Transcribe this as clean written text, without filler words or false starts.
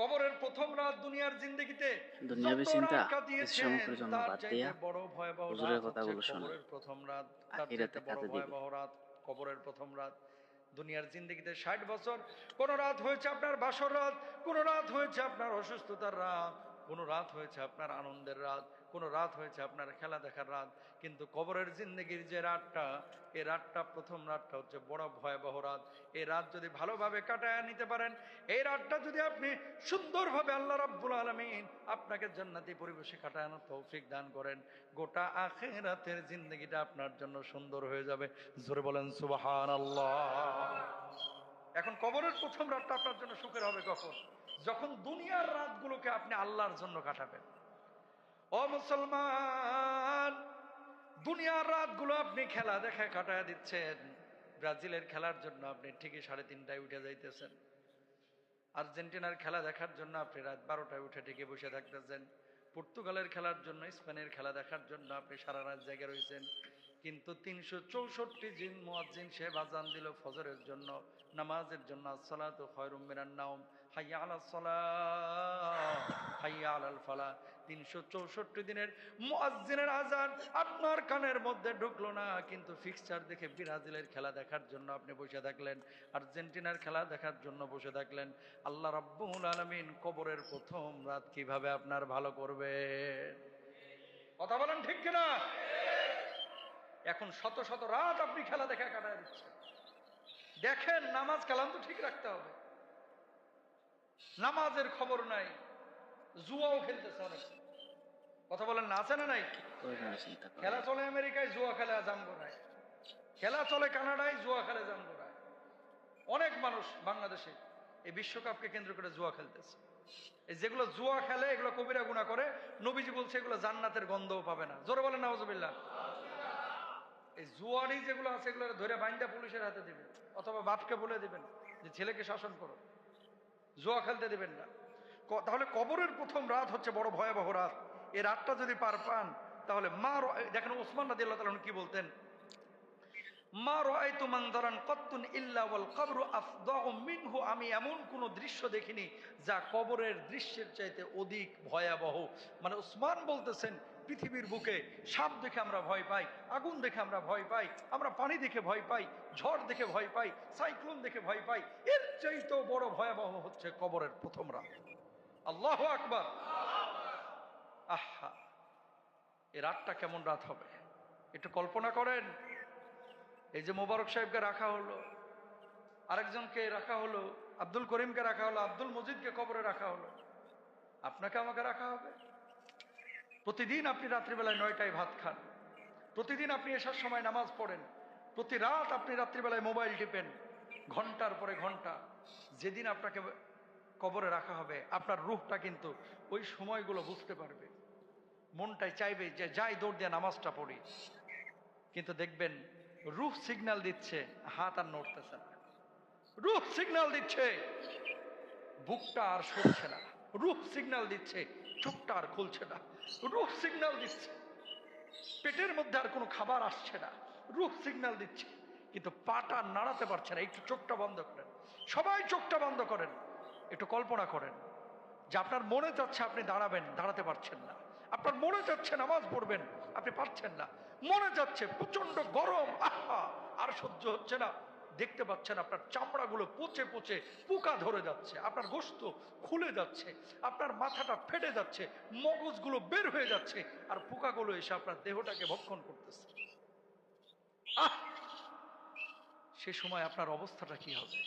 কবরের প্রথম রাত দুনিয়ার জিন্দেগিতে দুনিয়াবি চিন্তা কিছু সময়ের জন্য বাদ দিয়া বড় ভয়াবহ হুজুরের রাত কথাগুলো হচ্ছে শোনা, কবরের প্রথম রাত। তার আখিরাতে চাইতে বড় কাজে দিবে। ভয়াবহ রাত কবরের প্রথম রাত। দুনিয়ার জিন্দেগিতে 60 বছর কোন রাত হয়েছে আপনার বাসর রাত, কোন রাত হয়েছে আপনার অসুস্থতার রাত, কোন রাত হয়েছে আপনার আনন্দের রাত, কোন রাত হয়েছে আপনার খেলা দেখার রাত। কিন্তু কবরের জিন্দেগির যে রাতটা, এই রাতটা প্রথম রাতটা হচ্ছে বড় ভয়াবহ রাত। এই রাত যদি ভালোভাবে কাটায় নিতে পারেন, এই রাতটা যদি আপনি সুন্দরভাবে আল্লাহ রাব্বুল আলামিন আপনাকে জান্নাতি পরিবেশে কাটানোর তৌফিক দান করেন, গোটা আখিরাতের জিন্দেগিটা আপনার জন্য সুন্দর হয়ে যাবে। জোরে বলেন সুবহানাল্লাহ। এখন কবরের প্রথম রাতটা আপনার জন্য সুখের হবে কখন? যখন দুনিয়ার রাতগুলোকে আপনি আল্লাহর জন্য কাটাবেন। ও মুসলমান, দুনিয়ার রাতগুলো আপনি খেলা দেখে কাটায় দিচ্ছেন। ব্রাজিলের খেলার জন্য আপনি ঠিকই 3:30টায় উঠে যাইতেছেন, আর্জেন্টিনার খেলা দেখার জন্য আপনি রাত 12টায় উঠে ঠিকই বসে থাকতেছেন, পর্তুগালের খেলার জন্য, স্পেনের খেলা দেখার জন্য আপনি সারা রাত জেগে রয়েছেন। কিন্তু 364 দিন মুয়াজ্জিন সে আযান দিল ফজরের জন্য, নামাজের জন্য, আসসালাতু খায়রুম মিনান নাওম, হাইয়া আলাস সালাহ, হাইয়া আলাল ফালাহ। 364 দিনের মুয়াজ্জিনের আযান আপনার কানের মধ্যে ঢুকলো না, কিন্তু ফিক্সচার দেখে ব্রাজিলের খেলা দেখার জন্য আপনি বসে থাকলেন, আর্জেন্টিনার খেলা দেখার জন্য বসে থাকলেন। আল্লাহ রাব্বুল আলামিন কবরের প্রথম রাত কিভাবে আপনার ভালো করবেন? কথা বলেন ঠিক কিনা? এখন শত শত রাত আপনি খেলা দেখা কাটায় দিচ্ছেন। দেখেন, নামাজ কালাম তো ঠিক রাখতে হবে, নামাজের খবর নাই, জুয়াও খেলতেছে অনেক। কথা বলেন না, আছে না নাই? খেলা চলে আমেরিকায়, জুয়া খেলে জামগোড়ায়, খেলা চলে কানাডায়, জুয়া খেলে জামগোড়ায়। অনেক মানুষ বাংলাদেশে এই বিশ্বকাপকে কেন্দ্র করে জুয়া খেলতেছে। এই যেগুলো জুয়া খেলে এগুলো কবিরা গুনাহ করে, নবীজি বলছে এগুলো জান্নাতের গন্ধও পাবে না। জোরে বলেন নাউজুবিল্লাহ। এই জুয়ারি যেগুলো আছে এগুলো ধরে বাইন্দা পুলিশের হাতে দিবেন, অথবা বাপকে বলে দিবেন যে ছেলেকে শাসন করো, জুয়া খেলতে দিবেন না। তাহলে কবরের প্রথম রাত হচ্ছে বড় ভয়াবহ রাত। এই রাতটা যদি পার পান তাহলে দেখেন ওসমান রাদিয়াল্লাহু তাআলা কি বলতেন, মা রাআইতু মানজারান কাত্তুন ইল্লা ওয়াল কবরু আফদাউ মিনহু। আমি এমন কোন দৃশ্য দেখিনি যা কবরের দৃশ্যের চাইতে অধিক ভয়াবহ। মানে ওসমান বলতেছেন, পৃথিবীর বুকে সাপ দেখে আমরা ভয় পাই, আগুন দেখে আমরা ভয় পাই, আমরা পানি দেখে ভয় পাই, ঝড় দেখে ভয় পাই, সাইক্লোন দেখে ভয় পাই, এর চাইতেও বড় ভয়াবহ হচ্ছে কবরের প্রথম রাত। আল্লাহু আকবার। আহা, এই রাতটা কেমন রাত হবে একটু কল্পনা করেন। এই যে মোবারক সাহেবকে রাখা হলো, আরেকজনকে রাখা হলো, আব্দুল করিমকে রাখা হলো, আব্দুল মজিদকে কবরে রাখা হলো, আপনাকে আমাকে রাখা হবে। প্রতিদিন আপনি রাত্রিবেলায় 9টায় ভাত খান, প্রতিদিন আপনি এসার সময় নামাজ পড়েন, প্রতি রাত আপনি রাত্রিবেলায় মোবাইল টিপেন ঘন্টার পরে ঘন্টা। যেদিন আপনাকে কবরে রাখা হবে আপনার রূহটা কিন্তু ওই সময়গুলো বুঝতে পারবে, মনটাই চাইবে যে যাই দৌড় দিয়ে নামাজটা পড়ি। কিন্তু দেখবেন রূহ সিগন্যাল দিচ্ছে, হাত আর নড়তেছে না। রূহ সিগন্যাল দিচ্ছে, বুকটা আর সরছে না। রূহ সিগন্যাল দিচ্ছে, চোখটা আর খুলছে না। রূহ সিগন্যাল দিচ্ছে, পেটের মধ্যে আর কোনো খাবার আসছে না। রূহ সিগন্যাল দিচ্ছে, কিন্তু পাটা নাড়াতে পারছে না। একটু চোখটা বন্ধ করেন, সবাই চোখটা বন্ধ করেন, একটু কল্পনা করেন যে আপনার মনে যাচ্ছে আপনি দাঁড়াবেন, দাঁড়াতে পারছেন না। আপনার মনে যাচ্ছে নামাজ পড়বেন, আপনি পারছেন না। মনে যাচ্ছে প্রচন্ড গরম, আহা আর সহ্য হচ্ছে না। দেখতে পাচ্ছেন আপনার চামড়াগুলো পচে পচে পোকা ধরে যাচ্ছে, আপনার গোশত খুলে যাচ্ছে, আপনার মাথাটা ফেটে যাচ্ছে, মগজগুলো বের হয়ে যাচ্ছে, আর পোকাগুলো এসে আপনার দেহটাকে ভক্ষণ করতেছে। আহ, সে সময় আপনার অবস্থাটা কি হবে?